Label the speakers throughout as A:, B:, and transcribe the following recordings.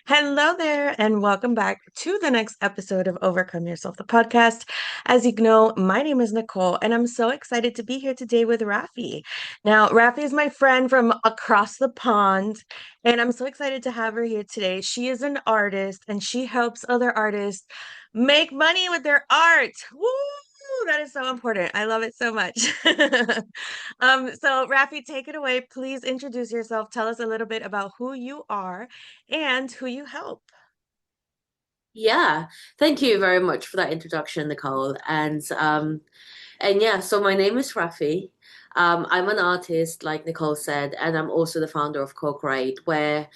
A: Hello there, and welcome back to the next episode of Overcome Yourself, the podcast. As you know, my name is Nicole, and I'm so excited to be here today with Raphy. Now, Raphy is my friend from across the pond, and I'm so excited to have her here today. She is an artist, and she helps other artists make money with their art. Woo! That is so important. I love it so much. So Rafi, take it away. Please introduce yourself. Tell us a little bit about who you are and who you help.
B: Yeah, thank you very much for that introduction, Nicole. And yeah, so my name is Raphy. I'm an artist, like Nicole said, and I'm also the founder of Co-Create, where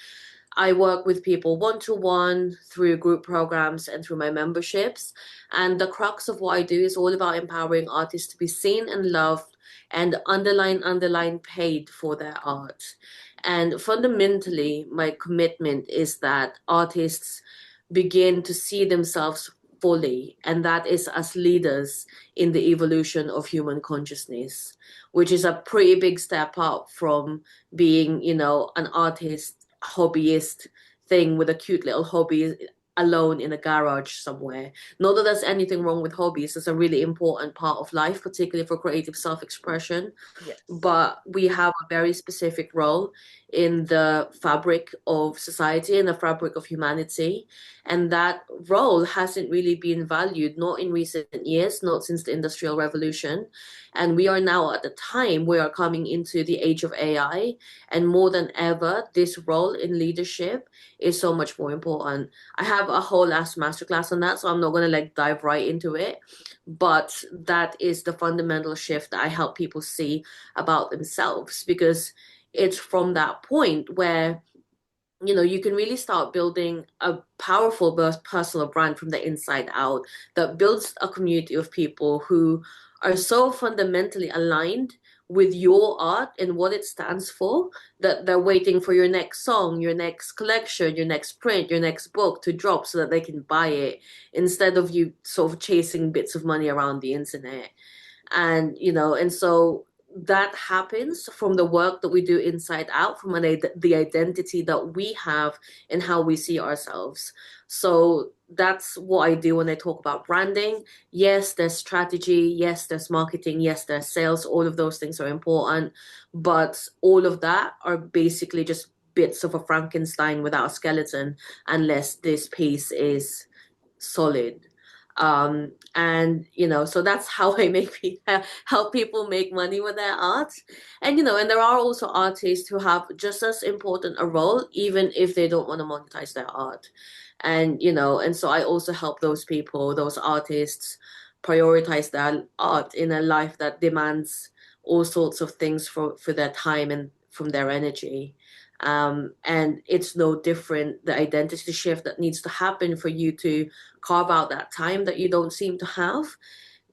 B: I work with people one to one through group programs and through my memberships. And the crux of what I do is all about empowering artists to be seen and loved and underline paid for their art. And fundamentally, my commitment is that artists begin to see themselves fully, and that is as leaders in the evolution of human consciousness, which is a pretty big step up from being, an artist, hobbyist thing with a cute little hobby alone in a garage somewhere. Not that there's anything wrong with hobbies, it's a really important part of life, particularly for creative self-expression,
A: Yes.
B: but we have a very specific role in the fabric of society and the fabric of humanity. And that role hasn't really been valued, not in recent years, not since the Industrial Revolution. And we are now at the time we are coming into the age of AI. And more than ever, this role in leadership is so much more important. I have a whole last masterclass on that, so I'm not going to like dive right into it. But that is the fundamental shift that I help people see about themselves, because it's from that point where you can really start building a powerful personal brand from the inside out that builds a community of people who are so fundamentally aligned with your art and what it stands for, that they're waiting for your next song, your next collection, your next print, your next book to drop so that they can buy it, instead of you sort of chasing bits of money around the internet. And so that happens from the work that we do inside out, from the identity that we have and how we see ourselves. So that's what I do when I talk about branding. Yes, there's strategy, yes, there's marketing, yes, there's sales. All of those things are important, but all of that are basically just bits of a Frankenstein without a skeleton, unless this piece is solid. So that's how I help people make money with their art. And there are also artists who have just as important a role, even if they don't want to monetize their art. And so I also help those people, those artists, prioritize their art in a life that demands all sorts of things for their time and from their energy. And it's no different, the identity shift that needs to happen for you to carve out that time that you don't seem to have.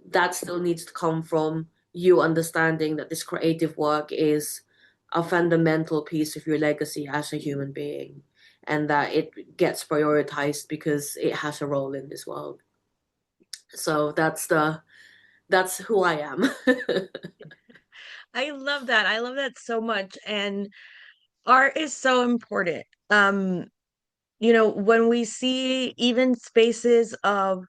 B: That still needs to come from you understanding that this creative work is a fundamental piece of your legacy as a human being, and that it gets prioritized because it has a role in this world. So that's who I am.
A: I love that. I love that so much. And art is so important. When we see even spaces of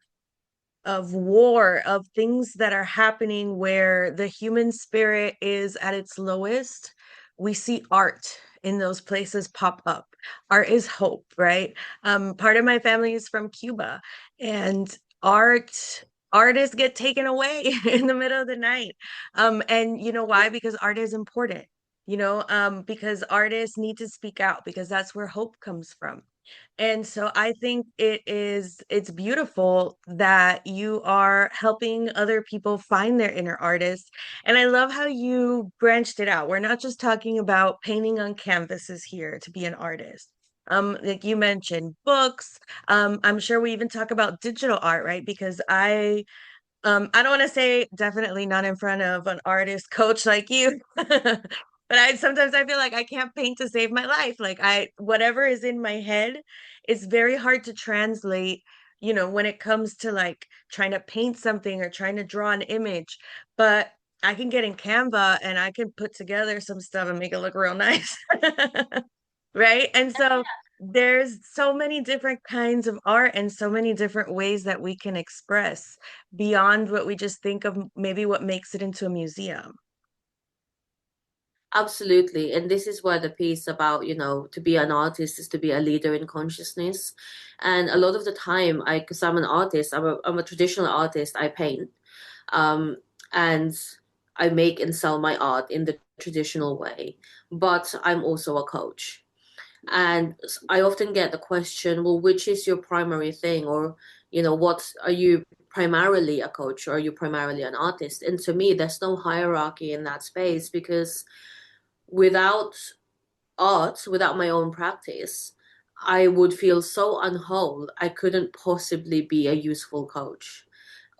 A: war, of things that are happening where the human spirit is at its lowest, we see art in those places pop up. Art is hope, right? Part of my family is from Cuba, and artists get taken away in the middle of the night. And you know why? Because art is important. Because artists need to speak out because that's where hope comes from. And so I think it's beautiful that you are helping other people find their inner artist. And I love how you branched it out. We're not just talking about painting on canvases here to be an artist. Like you mentioned, books. I'm sure we even talk about digital art, right? Because I don't want to say definitely not in front of an artist coach like you, but I feel like I can't paint to save my life. Like whatever is in my head, it's very hard to translate, when it comes to like trying to paint something or trying to draw an image. But I can get in Canva and I can put together some stuff and make it look real nice. Right? And so there's so many different kinds of art and so many different ways that we can express beyond what we just think of maybe what makes it into a museum.
B: Absolutely. And this is where the piece about, to be an artist is to be a leader in consciousness. And a lot of the time, because I'm an artist, I'm a traditional artist, I paint. Um, and I make and sell my art in the traditional way. But I'm also a coach. And I often get the question, well, which is your primary thing? Or, what are you primarily a coach or are you primarily an artist? And to me, there's no hierarchy in that space because without art, without my own practice, I would feel so unwhole. I couldn't possibly be a useful coach.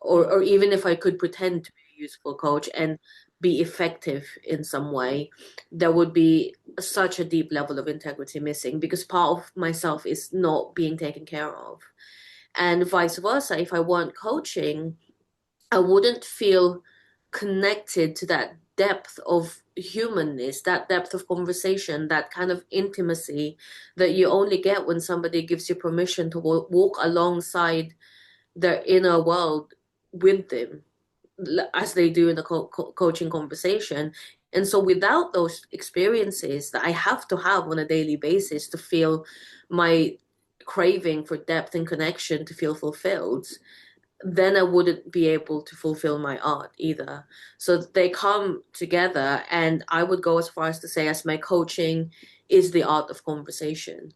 B: Or
A: Mm,
B: even if I could pretend to be a useful coach and be effective in some way, there would be such a deep level of integrity missing because part of myself is not being taken care of. And vice versa, if I weren't coaching, I wouldn't feel connected to that depth of humanness, that depth of conversation, that kind of intimacy that you only get when somebody gives you permission to walk alongside their inner world with them, as they do in the coaching conversation. And so, without those experiences that I have to have on a daily basis to feel my craving for depth and connection to feel fulfilled, then I wouldn't be able to fulfill my art either. So they come together, and I would go as far as to say, as my coaching is the art of conversation.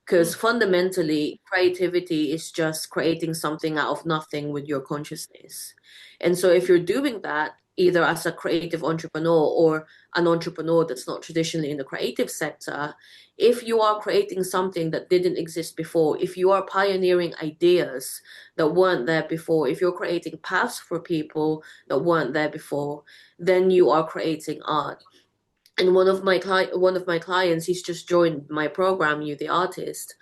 B: Because
A: mm,
B: fundamentally, creativity is just creating something out of nothing with your consciousness. And so, if you're doing that, either as a creative entrepreneur or an entrepreneur that's not traditionally in the creative sector, if you are creating something that didn't exist before, if you are pioneering ideas that weren't there before, if you're creating paths for people that weren't there before, then you are creating art. And one of my clients, he's just joined my program, You the Artist.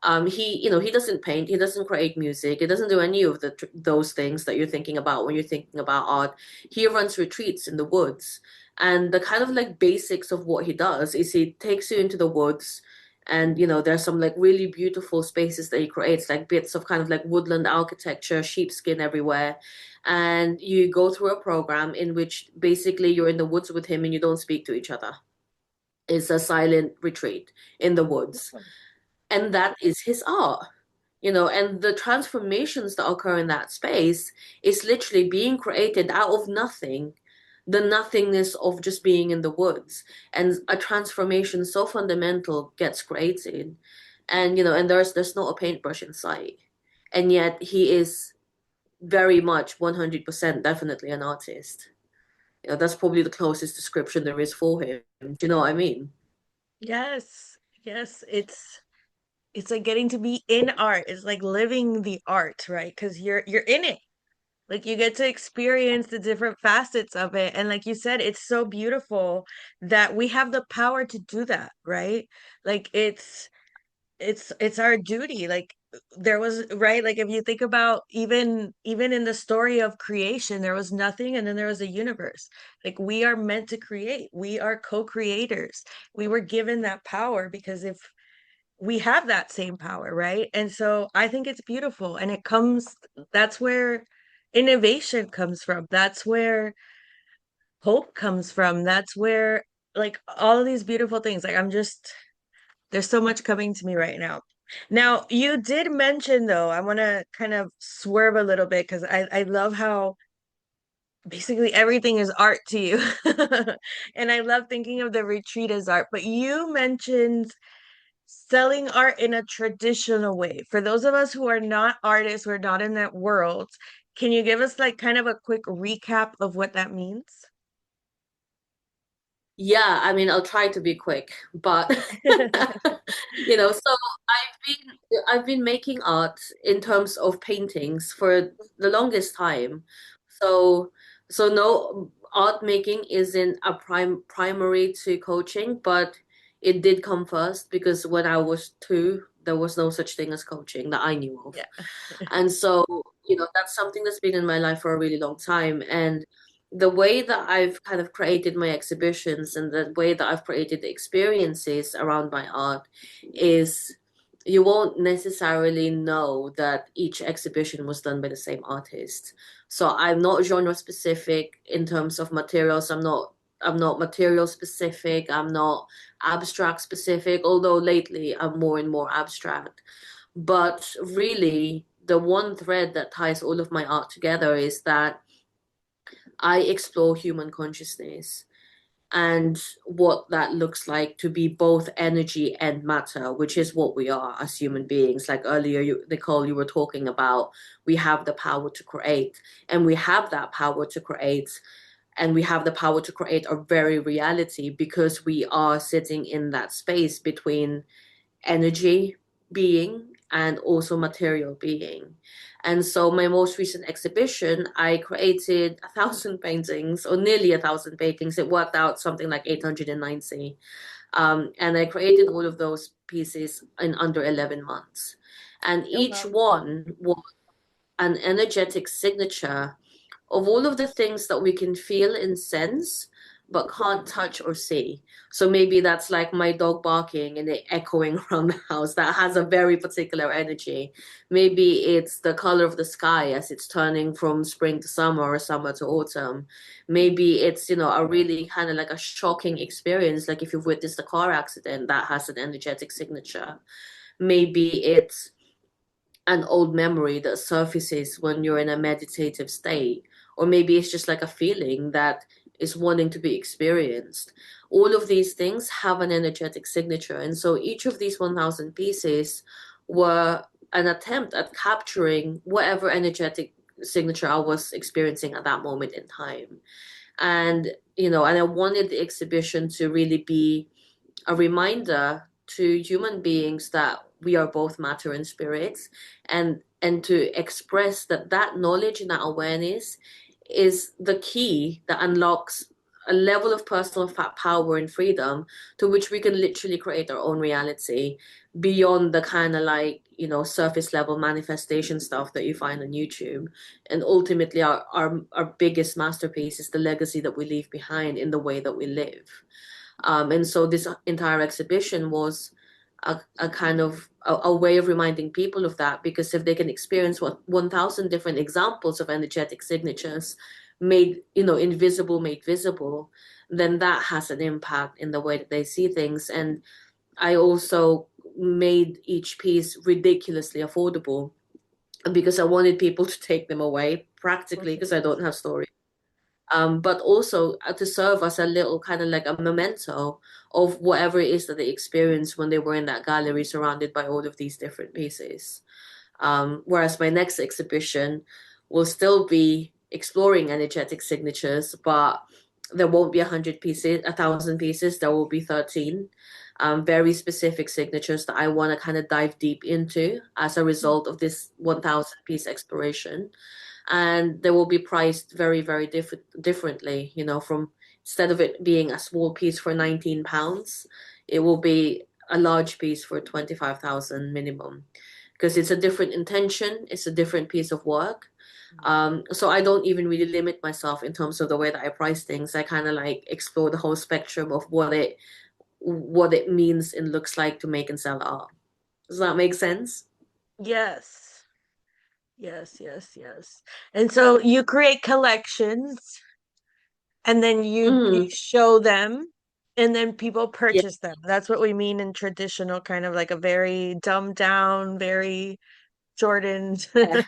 B: He doesn't paint, he doesn't create music, he doesn't do any of those things that you're thinking about when you're thinking about art. He runs retreats in the woods, and the kind of like basics of what he does is he takes you into the woods, and there's some like really beautiful spaces that he creates, like bits of kind of like woodland architecture, sheepskin everywhere, and you go through a program in which basically you're in the woods with him and you don't speak to each other. It's a silent retreat in the woods. And that is his art, and the transformations that occur in that space is literally being created out of nothing, the nothingness of just being in the woods. And a transformation so fundamental gets created. And, and there's not a paintbrush in sight. And yet he is very much 100% definitely an artist. That's probably the closest description there is for him. Do you know what I mean?
A: yes, yes, it's like getting to be in art. It's like living the art, right? Because you're in it. Like you get to experience the different facets of it. And like you said, it's so beautiful that we have the power to do that, right? Like it's our duty. Like there was, right? Like if you think about even in the story of creation, there was nothing and then there was a universe. Like we are meant to create. We are co-creators. We were given that power because if we have that same power, right? And so I think it's beautiful. And that's where innovation comes from. That's where hope comes from. That's where, like, all of these beautiful things, like, there's so much coming to me right now. Now, you did mention, though, I want to kind of swerve a little bit because I love how basically everything is art to you. And I love thinking of the retreat as art. But you mentioned selling art in a traditional way. For those of us who are not artists, we're not in that world, can you give us like kind of a quick recap of what that means?
B: Yeah, I mean, I'll try to be quick, but so I've been making art in terms of paintings for the longest time. So no, art making isn't a primary to coaching, but it did come first because when I was two, there was no such thing as coaching that I knew of.
A: Yeah.
B: And so, that's something that's been in my life for a really long time. And the way that I've kind of created my exhibitions and the way that I've created the experiences around my art is you won't necessarily know that each exhibition was done by the same artist. So I'm not genre specific in terms of materials. I'm not material specific. I'm not abstract specific, although lately I'm more and more abstract. But really, the one thread that ties all of my art together is that I explore human consciousness and what that looks like to be both energy and matter, which is what we are as human beings. Like earlier, Nicole, you were talking about we have the power to create, and we have that power to create, and we have the power to create our very reality because we are sitting in that space between energy being and also material being. And so my most recent exhibition, I created 1,000 paintings or nearly 1,000 paintings. It worked out something like 890. And I created all of those pieces in under 11 months. And
A: Oh,
B: each
A: wow.
B: one was an energetic signature of all of the things that we can feel and sense but can't touch or see. So maybe that's like my dog barking and it echoing around the house. That has a very particular energy. Maybe it's the color of the sky as it's turning from spring to summer or summer to autumn. Maybe it's, a really kind of like a shocking experience, like if you've witnessed a car accident that has an energetic signature. Maybe it's an old memory that surfaces when you're in a meditative state, or maybe it's just like a feeling that is wanting to be experienced. All of these things have an energetic signature, and so each of these 1,000 pieces were an attempt at capturing whatever energetic signature I was experiencing at that moment in time. And I wanted the exhibition to really be a reminder to human beings that we are both matter and spirits, and to express that knowledge and that awareness is the key that unlocks a level of personal power and freedom to which we can literally create our own reality beyond the kind of like surface level manifestation stuff that you find on YouTube. And ultimately our biggest masterpiece is the legacy that we leave behind in the way that we live. And so this entire exhibition was a kind of a way of reminding people of that, because if they can experience what 1,000 different examples of energetic signatures made, invisible, made visible, then that has an impact in the way that they see things. And I also made each piece ridiculously affordable because I wanted people to take them away practically because I don't have storage, but also to serve as a little kind of like a memento of whatever it is that they experienced when they were in that gallery surrounded by all of these different pieces. Whereas my next exhibition will still be exploring energetic signatures, but there won't be 100 pieces, 1,000 pieces. There will be 13 very specific signatures that I want to kind of dive deep into as a result of this 1,000 piece exploration. And they will be priced very, very differently. From instead of it being a small piece for £19, it will be a large piece for 25,000 minimum, because it's a different intention, it's a different piece of work. So I don't even really limit myself in terms of the way that I price things. I kind of like explore the whole spectrum of what it means and looks like to make and sell art. Does that make sense?
A: Yes. Yes, yes, yes. And so you create collections and then you
B: Mm,
A: show them and then people
B: yeah.
A: purchase them. That's what we mean in traditional kind of like a very dumbed down, very shortened.
B: Much.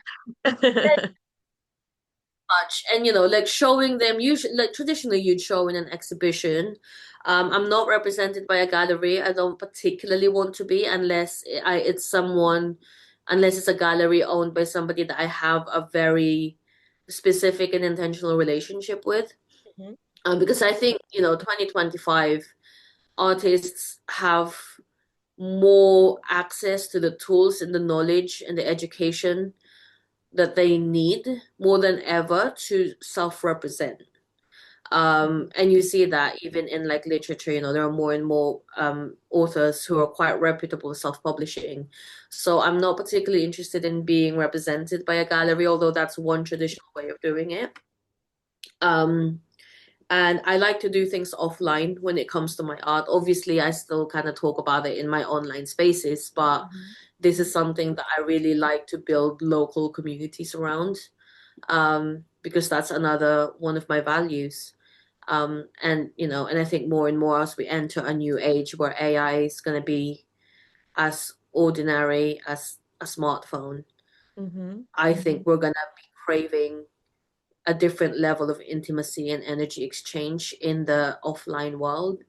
B: And like showing them, usually like traditionally you'd show in an exhibition. I'm not represented by a gallery. I don't particularly want to be unless unless it's a gallery owned by somebody that I have a very specific and intentional relationship with.
A: Mhm.
B: Because I think 2025 artists have more access to the tools and the knowledge and the education that they need more than ever to self-represent. And you see that even in like literature, there are more and more authors who are quite reputable self-publishing. So I'm not particularly interested in being represented by a gallery, although that's one traditional way of doing it. Um, And I like to do things offline when it comes to my art. Obviously, I still kind of talk about it in my online spaces, but
A: Mhm.
B: this is something that I really like to build local communities around, because that's another one of my values. And and I think more and more as we enter a new age where AI is going to be as ordinary as a smartphone,
A: Mhm.
B: I think we're going to be craving a different level of intimacy and energy exchange in the offline world.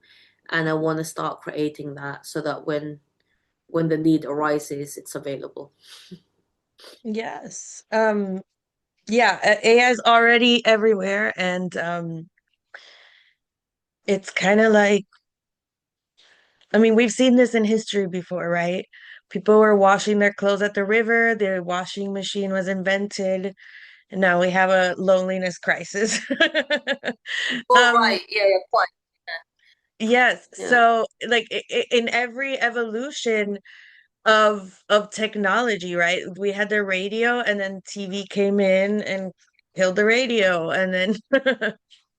B: And I want to start creating that so that when the need arises, it's available.
A: Yes. Yeah, AI is already everywhere, and it's kind of like, I mean, we've seen this in history before, right? People were washing their clothes at the river, the washing machine was invented, and now we have a loneliness crisis.
B: Oh,
A: Um,
B: right. Yeah, yeah, quite.
A: yes,
B: Yeah.
A: so like in every evolution of technology, right? We had the radio and then TV came in and killed the radio and then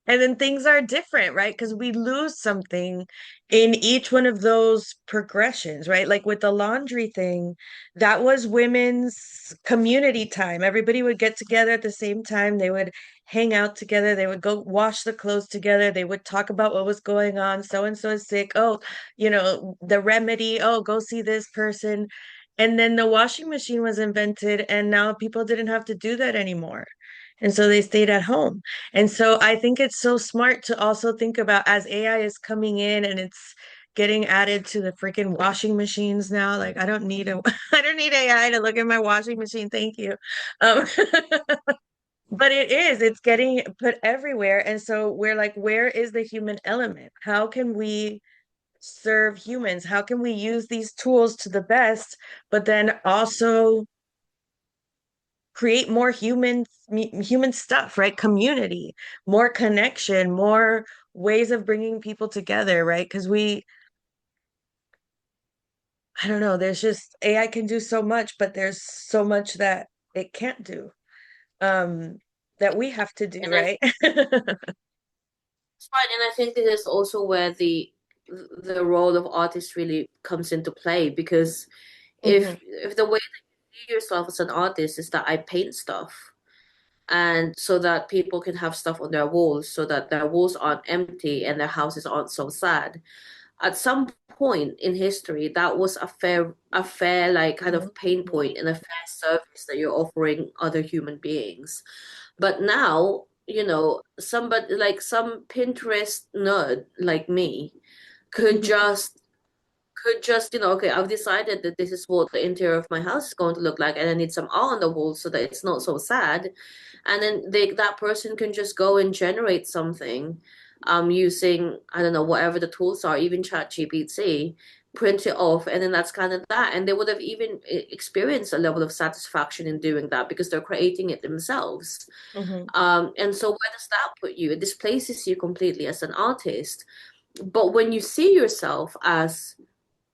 A: and then things are different, right? Because we lose something in each one of those progressions, right? Like with the laundry thing, that was women's community time. Everybody would get together at the same time. They would hang out together. They would go wash the clothes together. They would talk about what was going on. So and so is sick. Oh, the remedy. Oh, go see this person. And then the washing machine was invented, and now people didn't have to do that anymore. And so they stayed at home. And so I think it's so smart to also think about as AI is coming in and it's getting added to the freaking washing machines now. Like I don't need a I don't need AI to look at my washing machine. Thank you. Um, but it's getting put everywhere. And so we're like, where is the human element? How can we serve humans? How can we use these tools to the best, but then also create more human stuff, right? Community, more connection, more ways of bringing people together, right? Because I don't know, there's just AI can do so much, but there's so much that it can't do, um, that we have to do,
B: And I
A: right?
B: It's right, and I think this is also where the role of artist really comes into play because
A: Hmm.
B: if the way that you see yourself as an artist is that I paint stuff and so that people can have stuff on their walls so that their walls aren't empty and their houses aren't so sad. At some point in history, that was a fair like kind
A: Hmm.
B: of pain
A: Hmm.
B: point and a fair service that you're offering other human beings. But now, somebody like some Pinterest nerd like me could just okay, I've decided that this is what the interior of my house is going to look like, and I need some art on the wall so that it's not so sad. And then that person can just go and generate something, using, I don't know, whatever the tools are, even ChatGPT, print it off, and then that's kind of that. And they would have even experienced a level of satisfaction in doing that because they're creating it themselves.
A: Hmm.
B: And so where does that put you? It displaces you completely as an artist. But when you see yourself as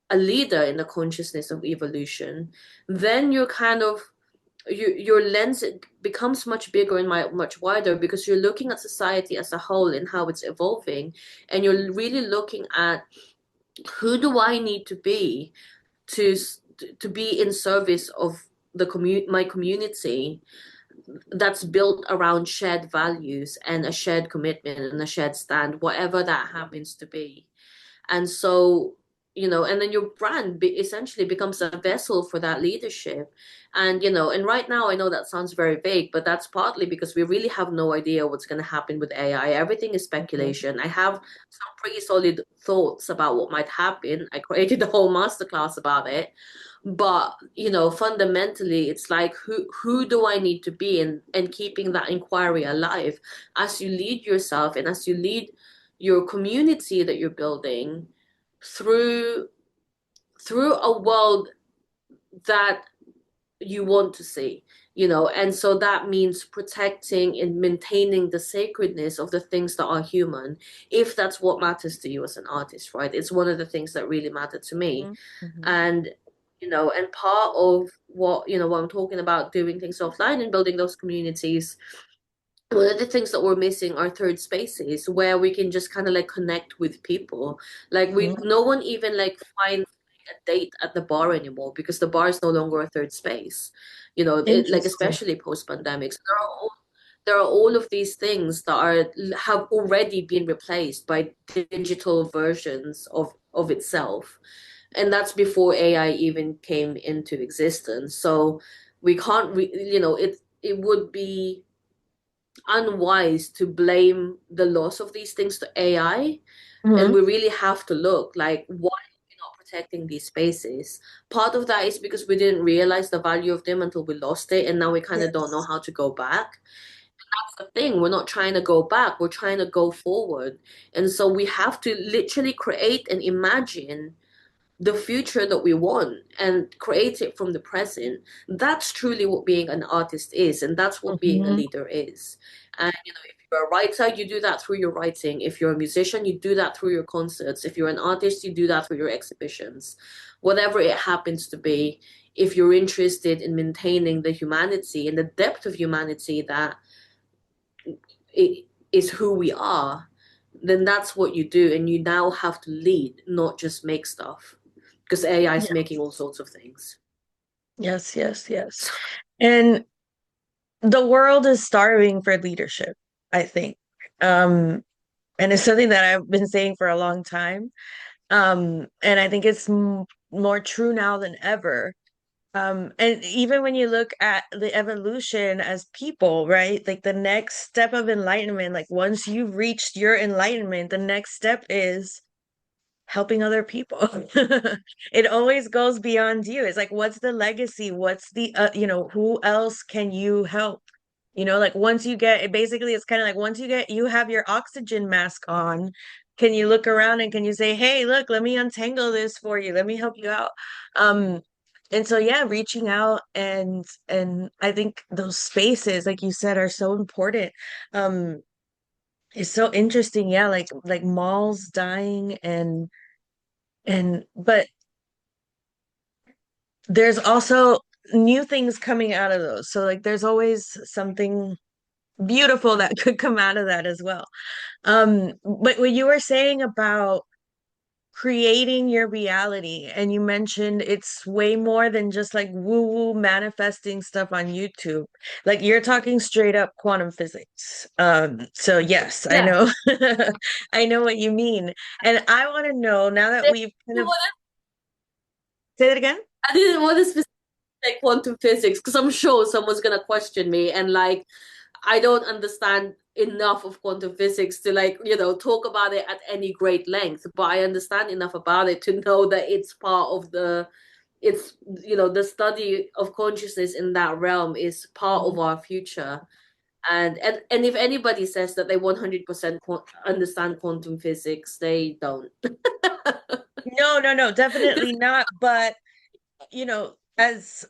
B: a leader in the consciousness of evolution, then your lens becomes much bigger and much wider because you're looking at society as a whole and how it's evolving, and you're really looking at who do I need to be to to be in service of my community that's built around shared values and a shared commitment and a shared stand, whatever that happens to be. And so, and then your brand essentially becomes a vessel for that leadership. And, and right now I know that sounds very vague, but that's partly because we really have no idea what's going to happen with AI. Everything is
A: Hmm.
B: speculation. I have some pretty solid thoughts about what might happen. I created a whole masterclass about it. But, fundamentally, it's like who do I need to be, and keeping that inquiry alive as you lead yourself and as you lead your community that you're building through through a world that you want to see, and so that means protecting and maintaining the sacredness of the things that are human, if that's what matters to you as an artist, right? It's one of the things that really matter to me.
A: Hmm. Hmm.
B: And and part of what I'm talking about, doing things offline and building those communities, one of the things that we're missing are third spaces where we can just kind of like connect with people. Like we,
A: Mhm.
B: no one even like finds a date at the bar anymore because the bar is no longer a third space. You know, it, like
A: Interesting.
B: especially post pandemic. So there are all of these things that are have already been replaced by digital versions of itself. And that's before AI even came into existence. So we can't you know, it would be unwise to blame the loss of these things to AI. And
A: Hmm.
B: we really have to look like, why are we not protecting these spaces? Part of that is because we didn't realize the value of them until we lost it, and now we kind of don't know
A: Yes.
B: how to go back. That's the thing. We're not trying to go back, we're trying to go forward. And so we have to literally create and imagine the future that we want and create it from the present. That's truly what being an artist is, and that's what being a
A: Hmm.
B: leader is. And you know, if you're a writer, you do that through your writing. If you're a musician, you do that through your concerts. If you're an artist, you do that through your exhibitions. Whatever it happens to be, if you're interested in maintaining the humanity and the depth of humanity that it is who we are, then that's what you do. And you now have to lead, not just make stuff, because AI is
A: Yeah.
B: making all sorts of things.
A: Yes, yes, yes. And the world is starving for leadership, I think. Um, and it's something that I've been saying for a long time. And I think it's m more true now than ever. And even when you look at the evolution as people, right? Like the next step of enlightenment, like once you've reached your enlightenment, the next step is helping other people. It always goes beyond you. It's like, what's the legacy? What's the, who else can you help? Like once you get, basically, it's kind of like once you have your oxygen mask on, can you look around and can you say, hey, look, let me untangle this for you. Let me help you out. Um, and so yeah, reaching out and I think those spaces, like you said, are so important. Um, it's so interesting, yeah, like malls dying but there's also new things coming out of those. So like there's always something beautiful that could come out of that as well. But what you were saying about creating your reality, and you mentioned it's way more than just like woo-woo manifesting stuff on YouTube. Like you're talking straight up quantum physics. So yes, I
B: Yeah.
A: know I know what you mean. And I want to know now that we've kind of say that again.
B: I didn't want to specific like quantum physics because I'm sure someone's gonna question me, and like I don't understand enough of quantum physics to like, you know, talk about it at any great length, but I understand enough about it to know that it's part of the it's you know, the study of consciousness in that realm is part of our future. And if anybody says that they 100% understand quantum physics, they don't.
A: No, no, no, definitely not. But as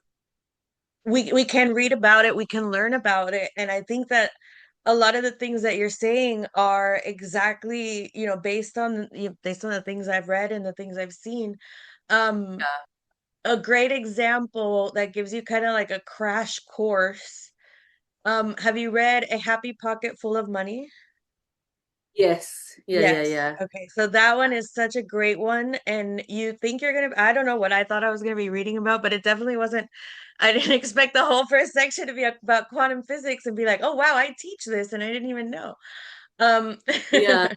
A: we can read about it, we can learn about it, and I think that a lot of the things that you're saying are exactly, based on the things I've read and the things I've seen. Um, a great example that gives you kind of like a crash course. Have you read A Happy Pocket Full of Money?
B: Yes. Yeah, yeah,
A: Yes.
B: yeah.
A: Okay. So that one is such a great one. And you think you're gonna, I don't know what I thought I was gonna be reading about, but it definitely wasn't. I didn't expect the whole first section to be about quantum physics and be like, oh wow, I teach this and I didn't even know. Um
B: Yeah.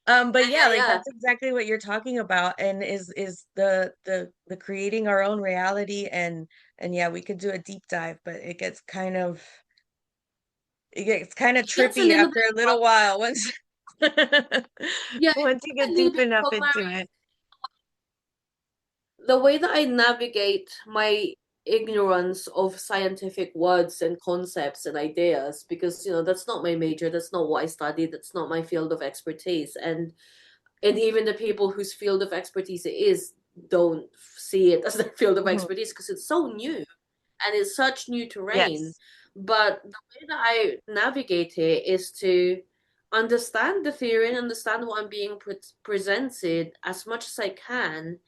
A: but
B: Yeah,
A: yeah,
B: yeah,
A: like
B: yeah.
A: that's exactly what you're talking about, and is the creating our own reality, and yeah, we could do a deep dive, but it gets kind of
B: It gets a
A: trippy
B: little
A: after
B: bit
A: a little while once
B: yeah, it
A: once you
B: gets
A: get
B: a little
A: deep
B: bit
A: enough into
B: blurry.
A: it.
B: The way that I navigate my ignorance of scientific words and concepts and ideas, because you know, that's not my major, that's not what I studied, that's not my field of expertise. And even the people whose field of expertise it is don't see it as their field of
A: Mhm.
B: expertise because it's so new and it's such new terrain.
A: Yes.
B: But the way that I navigate it is to understand the theory and understand what I'm being presented as much as I can,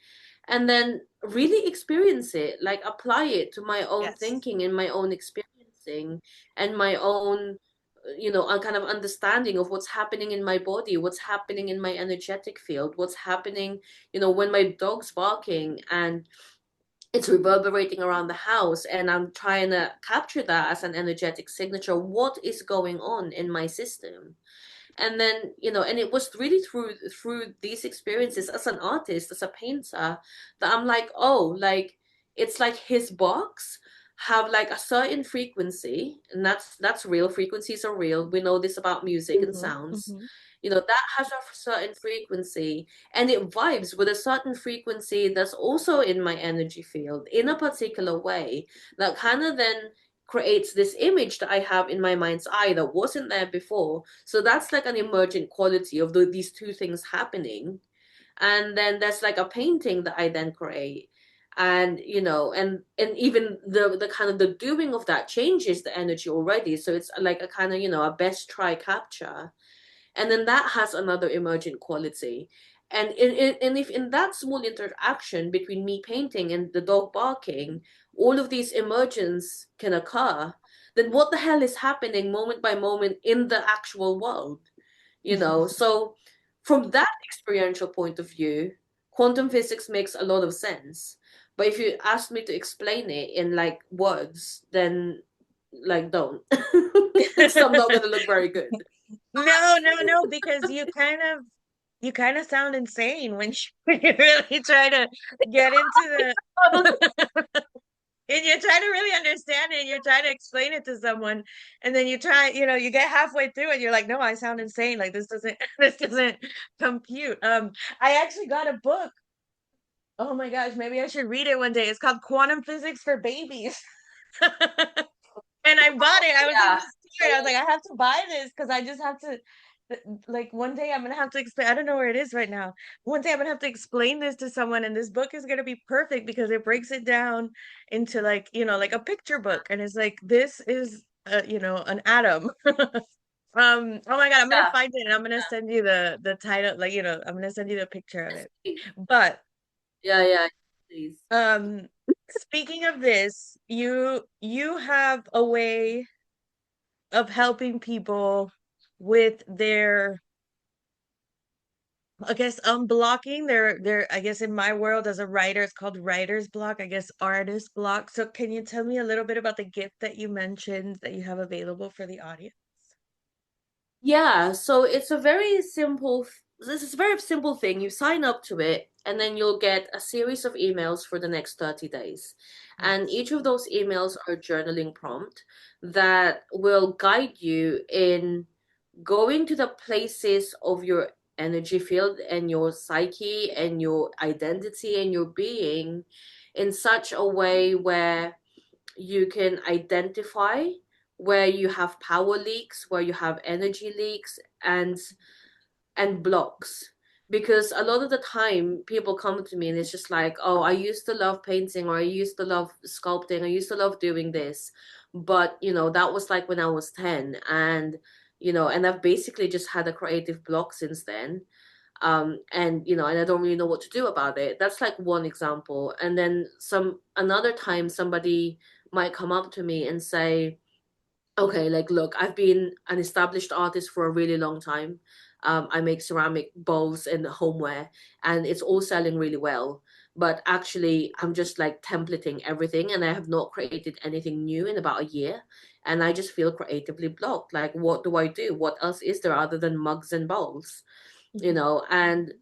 B: and then really experience it, like apply it to my own
A: Yes.
B: thinking and my own experiencing and my own a kind of understanding of what's happening in my body, what's happening in my energetic field, what's happening, when my dog's barking and it's reverberating around the house, and I'm trying to capture that as an energetic signature. What is going on in my system? And then, and it was really through these experiences as an artist, as a painter, that I'm like, oh, like it's like his box have like a certain frequency, and that's real. Frequencies are real. We know this about music and
A: Hmm.
B: sounds.
A: Hmm.
B: That has a certain frequency, and it vibes with a certain frequency that's also in my energy field in a particular way that kind of then creates this image that I have in my mind's eye that wasn't there before. So that's like an emergent quality of these two things happening. And then there's like a painting that I then create. And and even the kind of the doing of that changes the energy already. So it's like a kind of, a best try capture. And then that has another emergent quality. And if in that small interaction between me painting and the dog barking, all of these emergence can occur, then what the hell is happening moment by moment in the actual world? So from that experiential point of view, quantum physics makes a lot of sense. But if you ask me to explain it in like words, then like don't. Because I'm not gonna look very good.
A: No, no, no, because you kind of sound insane when when you really try to get into the and you're trying to really understand it and you're trying to explain it to someone, and then you try, you get halfway through and you're like, no, I sound insane. Like this doesn't this doesn't compute. I actually got a book. Oh my gosh, maybe I should read it one day. It's called Quantum Physics for Babies. And I bought it. I was in the
B: Yeah.
A: store. I was like, I have to buy this because I just have to, like, one day I'm gonna have to explain. I don't know where it is right now. One day I'm gonna have to explain this to someone, and this book is gonna be perfect because it breaks it down into like, like a picture book, and it's like this is, an atom. Oh my God, I'm gonna
B: Yeah.
A: find it and I'm gonna send you the title, like, I'm gonna send you the picture of it. But
B: Yeah, yeah, please.
A: um, speaking of this, you have a way of helping people with their, I guess, unblocking their, I guess in my world as a writer it's called writer's block, I guess artist block. So can you tell me a little bit about the gift that you mentioned that you have available for the audience?
B: Yeah, so it's a very simple, this is a very simple thing. You sign up to it, and then you'll get a series of emails for the next 30 days. And
A: Yes.
B: each of those emails are a journaling prompt that will guide you in going to the places of your energy field and your psyche and your identity and your being in such a way where you can identify where you have power leaks, where you have energy leaks, and blocks. Because a lot of the time people come to me and it's just like, oh, I used to love painting, or I used to love sculpting, I used to love doing this, but that was like when I was 10, and I've basically just had a creative block since then. And I don't really know what to do about it. That's like one example. And then another time somebody might come up to me and say, okay, like, look, I've been an established artist for a really long time. I make ceramic bowls and homeware, and it's all selling really well. But actually, I'm just like templating everything, and I have not created anything new in about a year. And I just feel creatively blocked. Like, what do I do? What else is there other than mugs and bowls?
A: Mhm.
B: And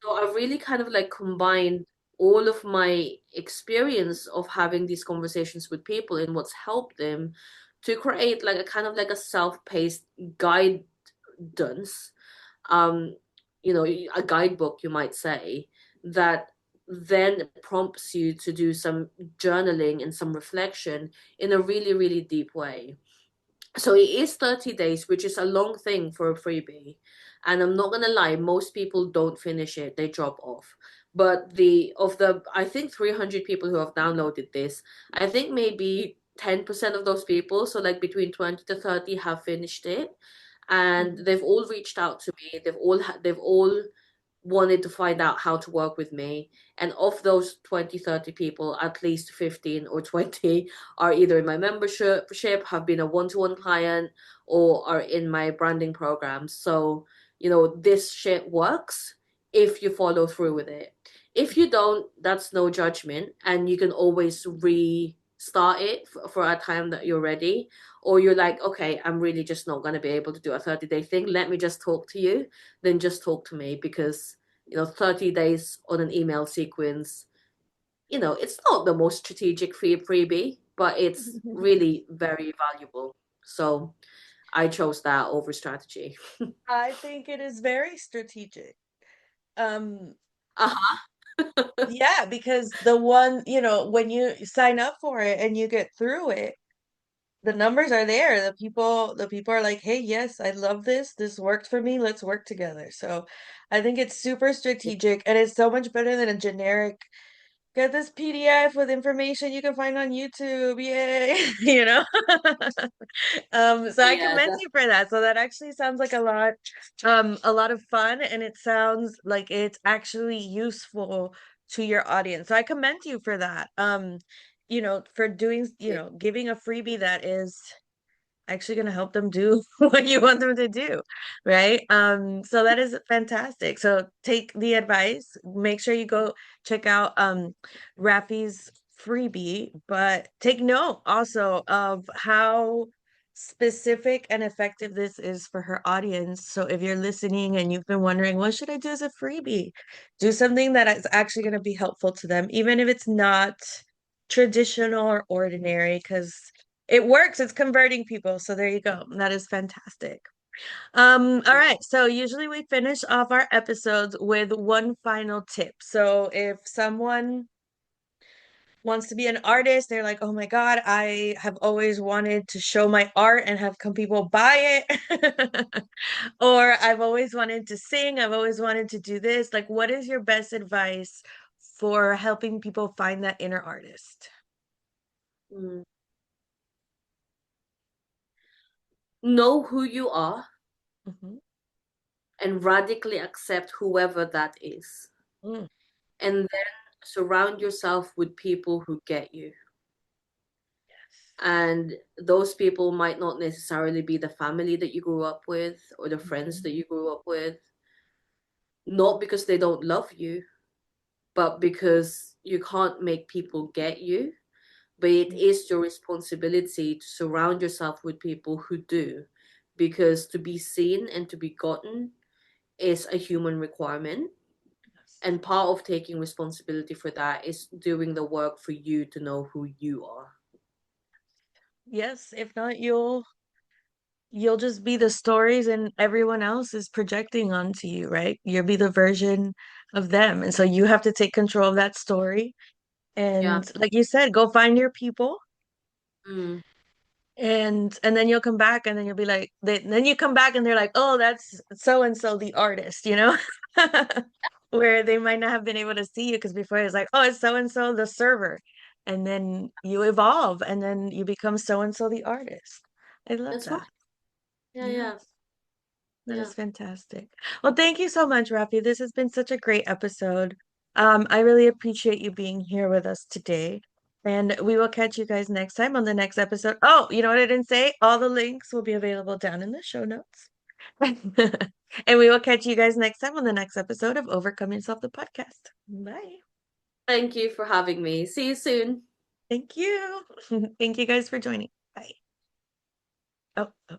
B: so I've really kind of like combined all of my experience of having these conversations with people and what's helped them to create like a kind of like a self-paced guidance, um, a guidebook, you might say, that then prompts you to do some journaling and some reflection in a really, really deep way. So it is 30 days, which is a long thing for a freebie. And I'm not gonna lie, most people don't finish it, they drop off. But I think 300 people who have downloaded this, I think maybe 10% of those people, so like between 20 to 30, have finished it. And
A: Mhm.
B: they've all reached out to me. They've all wanted to find out how to work with me. And of those 20, 30 people, at least 15 or 20 are either in my membership, have been a one-to-one client, or are in my branding program. So, this shit works if you follow through with it. If you don't, that's no judgment, and you can always restart it for a time that you're ready. Or you're like, okay, I'm really just not going to be able to do a 30-day thing. Let me just talk to you. Then just talk to me, because 30 days on an email sequence, it's not the most strategic freebie, but it's really very valuable. So I chose that over strategy.
A: I think it is very strategic. Um,
B: Uh-huh.
A: yeah, because the one, when you sign up for it and you get through it, the numbers are there. The people are like, "Hey, yes, I love this. This worked for me. Let's work together." So, I think it's super strategic and it's so much better than a generic get this PDF with information you can find on YouTube. Yay, you know? So I
B: Yeah,
A: commend you for that. So that actually sounds like a lot of fun, and it sounds like it's actually useful to your audience. So I commend you for that. For doing,
B: definitely.
A: giving a freebie that is actually going to help them do what you want them to do, right? So that is fantastic. So take the advice, make sure you go check out Raphy's freebie, but take note also of how specific and effective this is for her audience. So if you're listening and you've been wondering, what should I do as a freebie? Do something that is actually going to be helpful to them, even if it's not traditional or ordinary, because it works. It's converting people. So there you go. That is fantastic. All right. So usually we finish off our episodes with one final tip. So if someone wants to be an artist, they're like, "Oh my God, I have always wanted to show my art and have come people buy it." Or I've always wanted to sing, I've always wanted to do this. Like, what is your best advice for helping people find that inner artist?
B: Mm. Know who you are
A: Mhm.
B: and radically accept whoever that is.
A: Mm,
B: And then surround yourself with people who get you.
A: yes.
B: And those people might not necessarily be the family that you grew up with or the friends
A: Mhm.
B: that you grew up with, not because they don't love you, but because you can't make people get you. But it
A: Mm,
B: is your responsibility to surround yourself with people who do, because to be seen and to be gotten is a human requirement.
A: yes.
B: And part of taking responsibility for that is doing the work for you to know who you are.
A: Yes, if not, you'll just be the stories and everyone else is projecting onto you, right? You'll be the version of them. And so you have to take control of that story.
B: Yeah.
A: And like you said, go find your people
B: Mm,
A: and then you'll come back and then you'll be like then you come back and they're like, "Oh, that's so and so the artist," you know? Where they might not have been able to see you because before it's like, "Oh, it's so and so the server." And then you evolve and then you become so and so the artist. I love
B: that's right.
A: that.
B: Yeah,
A: Yes.
B: yeah,
A: That
B: yeah.
A: is fantastic. Well, thank you so much, Rafi. This has been such a great episode. I really appreciate you being here with us today. And we will catch you guys next time on the next episode. Oh, you know what I didn't say? All the links will be available down in the show notes. And we will catch you guys next time on the next episode of Overcome Yourself, the podcast. Bye.
B: Thank you for having me. See you soon.
A: Thank you. Thank you guys for joining. Bye. Oh.